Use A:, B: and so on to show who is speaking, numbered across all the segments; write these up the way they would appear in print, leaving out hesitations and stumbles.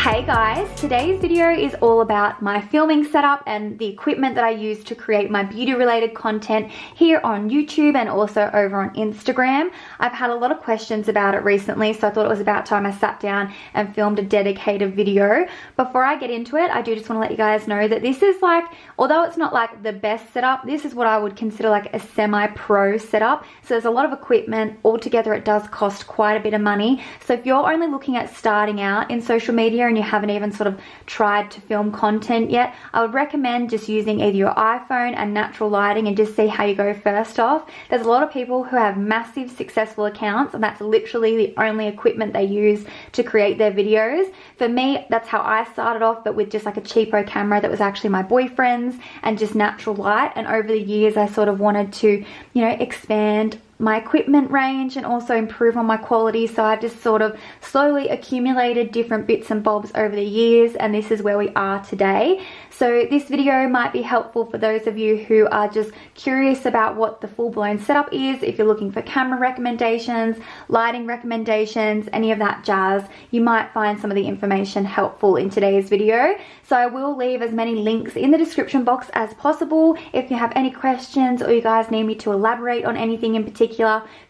A: Hey guys, today's video is all about my filming setup and the equipment that I use to create my beauty related content here on YouTube and also over on Instagram. I've had a lot of questions about it recently, so I thought it was about time I sat down and filmed a dedicated video. Before I get into it, I do just want to let you guys know that this is like, although it's not like the best setup, this is what I would consider like a semi-pro setup. So there's a lot of equipment. Altogether it does cost quite a bit of money. So if you're only looking at starting out in social media and you haven't even sort of tried to film content yet, I would recommend just using either your iPhone and natural lighting and just see how you go first off. There's a lot of people who have massive successful accounts and that's literally the only equipment they use to create their videos. For me, that's how I started off, but with just like a cheapo camera that was actually my boyfriend's and just natural light. And over the years I sort of wanted to, you know, expand my equipment range and also improve on my quality, so I've just sort of slowly accumulated different bits and bobs over the years, and this is where we are today. So this video might be helpful for those of you who are just curious about what the full-blown setup is. If you're looking for camera recommendations, lighting recommendations, any of that jazz, you might find some of the information helpful in today's video. So I will leave as many links in the description box as possible. If you have any questions or you guys need me to elaborate on anything in particular,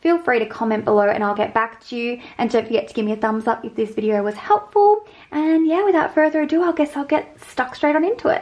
A: feel free to comment below and I'll get back to you. And don't forget to give me a thumbs up if this video was helpful. And yeah, without further ado, I guess I'll get stuck straight on into it.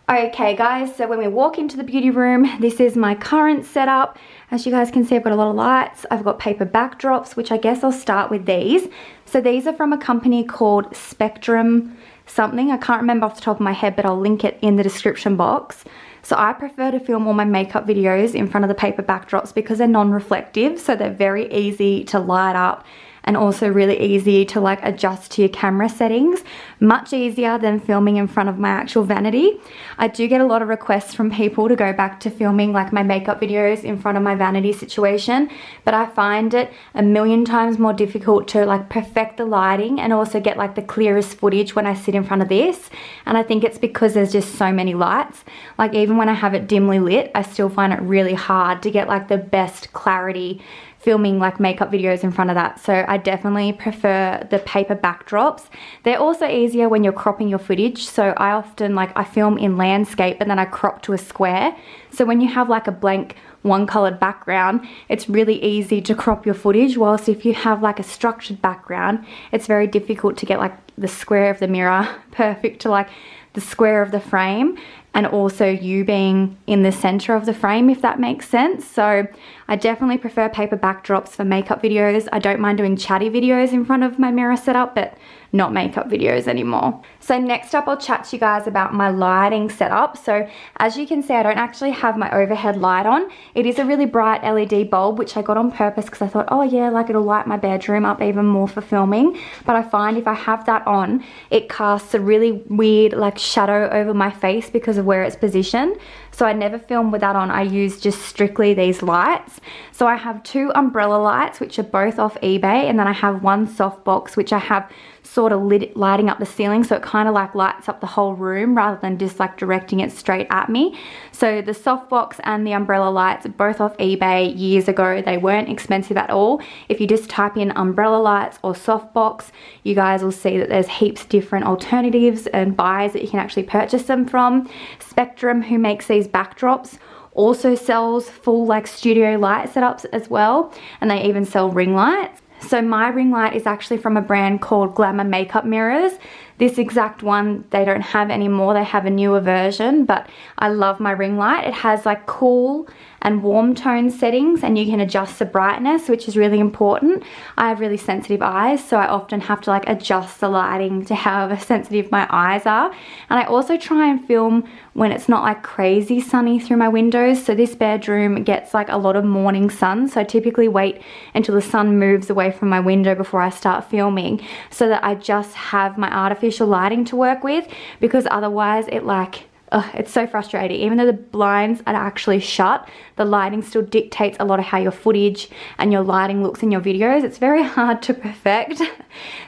A: Okay guys, so when we walk into the beauty room, this is my current setup. As you guys can see, I've got a lot of lights. I've got paper backdrops, which I guess I'll start with these. So these are from a company called Spectrum something. I can't remember off the top of my head, but I'll link it in the description box. So I prefer to film all my makeup videos in front of the paper backdrops because they're non-reflective, so they're very easy to light up and also really easy to like adjust to your camera settings. Much easier than filming in front of my actual vanity. I do get a lot of requests from people to go back to filming like my makeup videos in front of my vanity situation, but I find it a million times more difficult to like perfect the lighting and also get like the clearest footage when I sit in front of this. And I think it's because there's just so many lights. Like even when I have it dimly lit, I still find it really hard to get like the best clarity filming like makeup videos in front of that. So I definitely prefer the paper backdrops. They're also easier when you're cropping your footage. So I often I film in landscape and then I crop to a square. So when you have like a blank one colored background, it's really easy to crop your footage. Whilst if you have like a structured background, it's very difficult to get like the square of the mirror perfect to like the square of the frame, and also you being in the center of the frame, if that makes sense. So I definitely prefer paper backdrops for makeup videos. I don't mind doing chatty videos in front of my mirror setup, but not makeup videos anymore. So next up, I'll chat to you guys about my lighting setup. So as you can see, I don't actually have my overhead light on. It is a really bright LED bulb, which I got on purpose because I thought, oh yeah, like it'll light my bedroom up even more for filming. But I find if I have that on, it casts a really weird like shadow over my face because of where it's positioned. So I never film with that on. I use just strictly these lights. So I have two umbrella lights, which are both off eBay, and then I have one softbox, which I have sort of lighting up the ceiling, so it kind of like lights up the whole room rather than just like directing it straight at me. So the softbox and the umbrella lights are both off eBay years ago. They weren't expensive at all. If you just type in umbrella lights or softbox, you guys will see that there's heaps of different alternatives and buys that you can actually purchase them from. Spectrum, who makes these backdrops, also sells full like studio light setups as well, and they even sell ring lights. So my ring light is actually from a brand called Glamour Makeup Mirrors. This exact one they don't have anymore. They have a newer version, but I love my ring light. It has like cool and warm tone settings, and you can adjust the brightness, which is really important. I have really sensitive eyes, so I often have to like adjust the lighting to how sensitive my eyes are. And I also try and film when it's not like crazy sunny through my windows. So this bedroom gets like a lot of morning sun, so I typically wait until the sun moves away from my window before I start filming, so that I just have my artificial lighting to work with, because otherwise it like it's so frustrating. Even though the blinds are actually shut, the lighting still dictates a lot of how your footage and your lighting looks in your videos. It's very hard to perfect.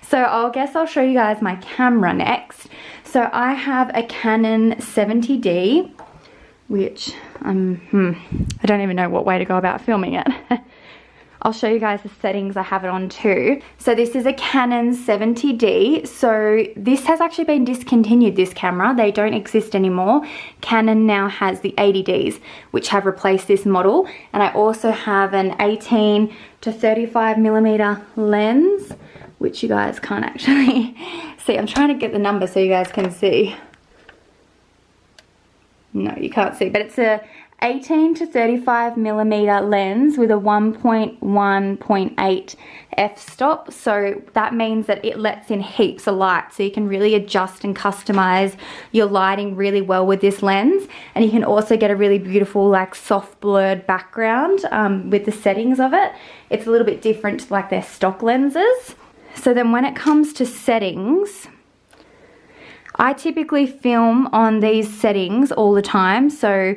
A: So I guess I'll show you guys my camera next. So I have a Canon 70D, which I don't even know what way to go about filming it. I'll show you guys the settings I have it on too. So this is a Canon 70D. So this has actually been discontinued, this camera. They don't exist anymore. Canon now has the 80Ds, which have replaced this model. And I also have an 18 to 35mm lens, which you guys can't actually see. I'm trying to get the number so you guys can see. No, you can't see, but it's a 18 to 35mm lens with a 1.1.8 f-stop. So that means that it lets in heaps of light, so you can really adjust and customize your lighting really well with this lens. And you can also get a really beautiful like soft blurred background with the settings of it. It's a little bit different to like their stock lenses. So then when it comes to settings, I typically film on these settings all the time. So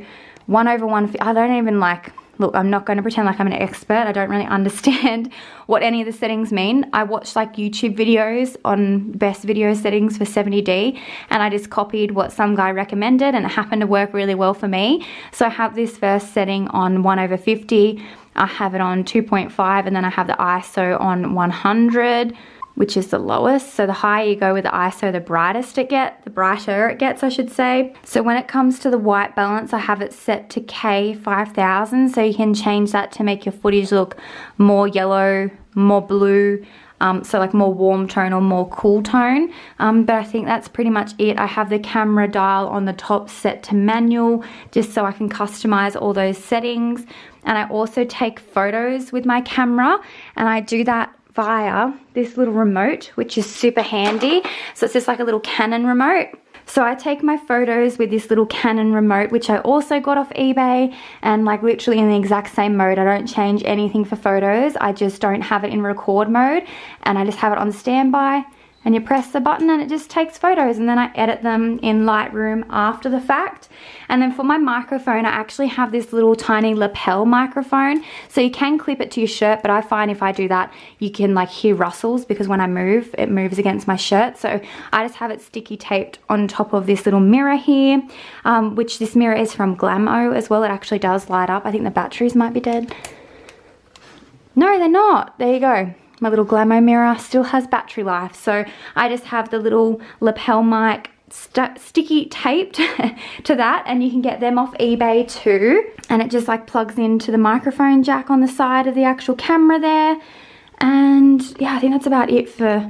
A: 1/1, I don't even like, look, I'm not going to pretend like I'm an expert. I don't really understand what any of the settings mean. I watched like YouTube videos on best video settings for 70D, and I just copied what some guy recommended, and it happened to work really well for me. So I have this first setting on 1/50. I have it on 2.5, and then I have the ISO on 100, which is the lowest. So the higher you go with the ISO, the brighter it gets, I should say. So when it comes to the white balance, I have it set to K5000, so you can change that to make your footage look more yellow, more blue, so like more warm tone or more cool tone. But I think that's pretty much it. I have the camera dial on the top set to manual, just so I can customize all those settings. And I also take photos with my camera, and I do that via this little remote, which is super handy. So it's just like a little Canon remote. So I take my photos with this little Canon remote, which I also got off eBay, and like literally in the exact same mode. I don't change anything for photos. I just don't have it in record mode, and I just have it on standby, and you press the button and it just takes photos, and then I edit them in Lightroom after the fact. And then for my microphone, I actually have this little tiny lapel microphone, so you can clip it to your shirt, but I find if I do that, you can like hear rustles, because when I move, it moves against my shirt. So I just have it sticky taped on top of this little mirror here, which this mirror is from Glamo as well. It actually does light up. I think the batteries might be dead. No, they're not. There you go. My little Glamo mirror still has battery life. So I just have the little lapel mic sticky taped to that, and you can get them off eBay too. And it just like plugs into the microphone jack on the side of the actual camera there. And yeah, I think that's about it for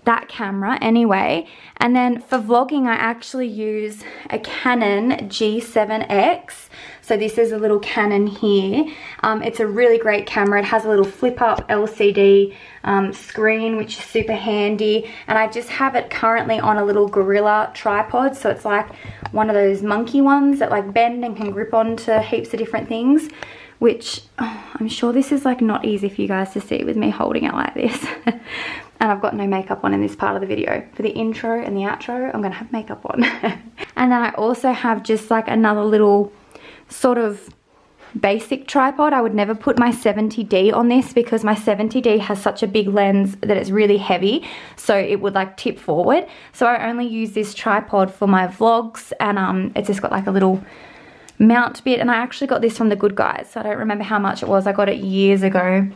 A: that camera anyway. And then for vlogging, I actually use a Canon G7X. So this is a little Canon here. It's a really great camera. It has a little flip up LCD screen, which is super handy. And I just have it currently on a little Gorilla tripod. So it's like one of those monkey ones that like bend and can grip onto heaps of different things, which I'm sure this is like not easy for you guys to see with me holding it like this. And I've got no makeup on in this part of the video. For the intro and the outro, I'm gonna have makeup on. And then I also have just like another little sort of basic tripod. I would never put my 70D on this, because my 70D has such a big lens that it's really heavy, so it would like tip forward. So I only use this tripod for my vlogs, and it's just got like a little mount bit, and I actually got this from The Good Guys, so I don't remember how much it was. I got it years ago.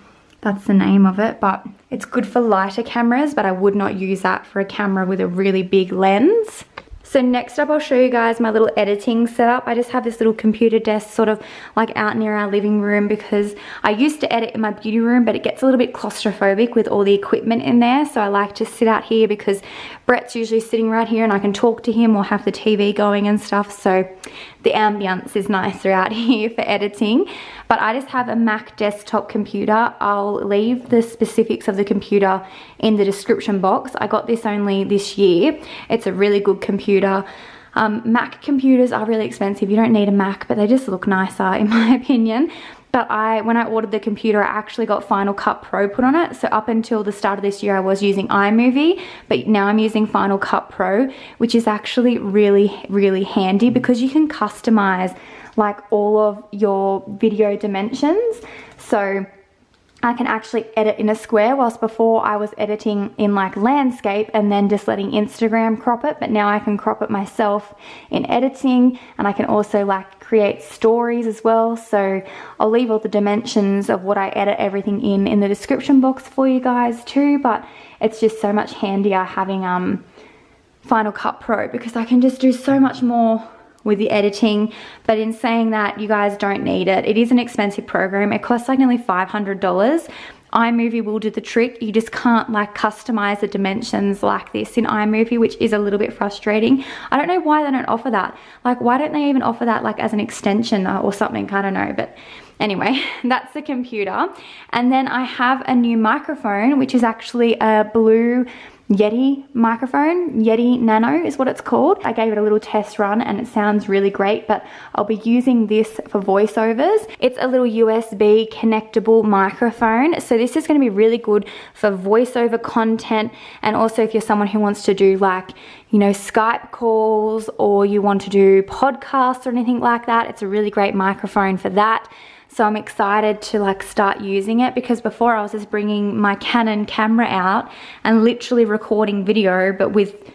A: That's the name of it, but it's good for lighter cameras, but I would not use that for a camera with a really big lens. So next up, I'll show you guys my little editing setup. I just have this little computer desk sort of like out near our living room, because I used to edit in my beauty room, but it gets a little bit claustrophobic with all the equipment in there. So I like to sit out here, because Brett's usually sitting right here and I can talk to him or have the TV going and stuff. So the ambience is nicer out here for editing. But I just have a Mac desktop computer. I'll leave the specifics of the computer in the description box. I got this only this year. It's a really good computer. Mac computers are really expensive. You don't need a Mac, but they just look nicer in my opinion. But when I ordered the computer, I actually got Final Cut Pro put on it. So up until the start of this year, I was using iMovie, but now I'm using Final Cut Pro, which is actually really, really handy because you can customize like all of your video dimensions. So I can actually edit in a square, whilst before I was editing in like landscape and then just letting Instagram crop it. But now I can crop it myself in editing, and I can also like create stories as well. So I'll leave all the dimensions of what I edit everything in the description box for you guys too. But it's just so much handier having Final Cut Pro because I can just do so much more with the editing. But in saying that, you guys don't need it. It is an expensive program. It costs like nearly $500. iMovie will do the trick. You just can't like customize the dimensions like this in iMovie, which is a little bit frustrating. I don't know why they don't offer that. Like, why don't they even offer that like as an extension or something? I don't know. But anyway, that's the computer. And then I have a new microphone, which is actually a blue Yeti microphone. Yeti Nano is what it's called. I gave it a little test run and it sounds really great, but I'll be using this for voiceovers. It's a little USB connectable microphone, so this is going to be really good for voiceover content, and also if you're someone who wants to do like, you know, Skype calls, or you want to do podcasts or anything like that. It's a really great microphone for that. So I'm excited to like start using it, because before I was just bringing my Canon camera out and literally recording video, but with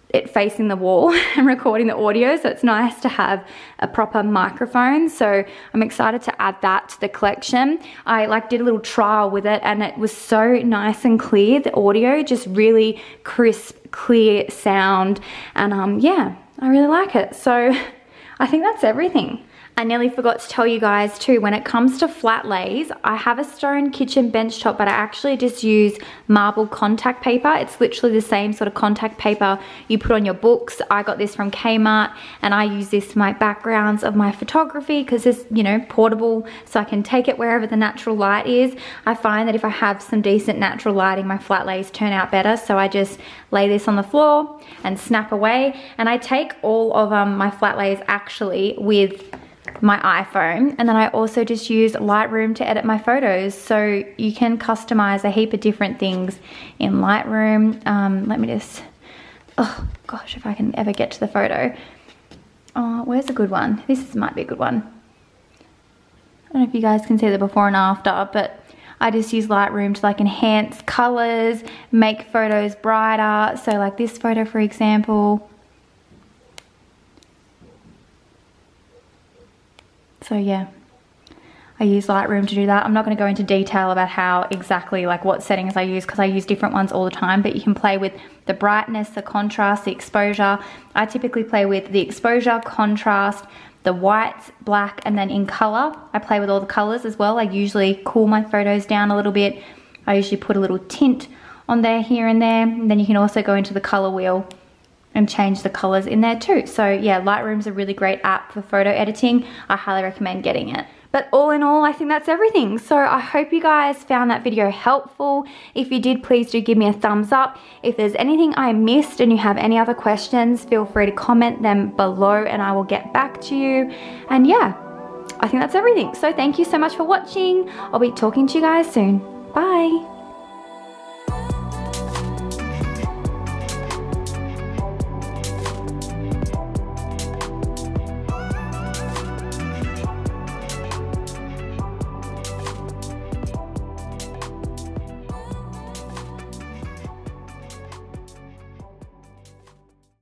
A: it facing the wall and recording the audio. So it's nice to have a proper microphone. So I'm excited to add that to the collection. I like did a little trial with it and it was so nice and clear. The audio, just really crisp, clear sound. And yeah, I really like it. So I think that's everything. I nearly forgot to tell you guys too, when it comes to flat lays, I have a stone kitchen benchtop, but I actually just use marble contact paper. It's literally the same sort of contact paper you put on your books. I got this from Kmart, and I use this for my backgrounds of my photography because it's, you know, portable, so I can take it wherever the natural light is. I find that if I have some decent natural lighting, my flat lays turn out better. So I just lay this on the floor and snap away. And I take all of my flat lays actually with my iPhone, and then I also just use Lightroom to edit my photos. So you can customize a heap of different things in Lightroom. Let me just, oh gosh, if I can ever get to the photo. Oh, where's a good one? This might be a good one. I don't know if you guys can see the before and after, but I just use Lightroom to like enhance colors, make photos brighter. So like this photo, for example. So yeah, I use Lightroom to do that. I'm not going to go into detail about how exactly, like what settings I use, because I use different ones all the time, but you can play with the brightness, the contrast, the exposure. I typically play with the exposure, contrast, the whites, black, and then in color. I play with all the colors as well. I usually cool my photos down a little bit. I usually put a little tint on there, here and there. And then you can also go into the color wheel and change the colors in there too. So yeah, Lightroom's a really great app for photo editing. I highly recommend getting it. But all in all, I think that's everything. So I hope you guys found that video helpful. If you did, please do give me a thumbs up. If there's anything I missed and you have any other questions, feel free to comment them below and I will get back to you. And yeah, I think that's everything. So thank you so much for watching. I'll be talking to you guys soon. Bye.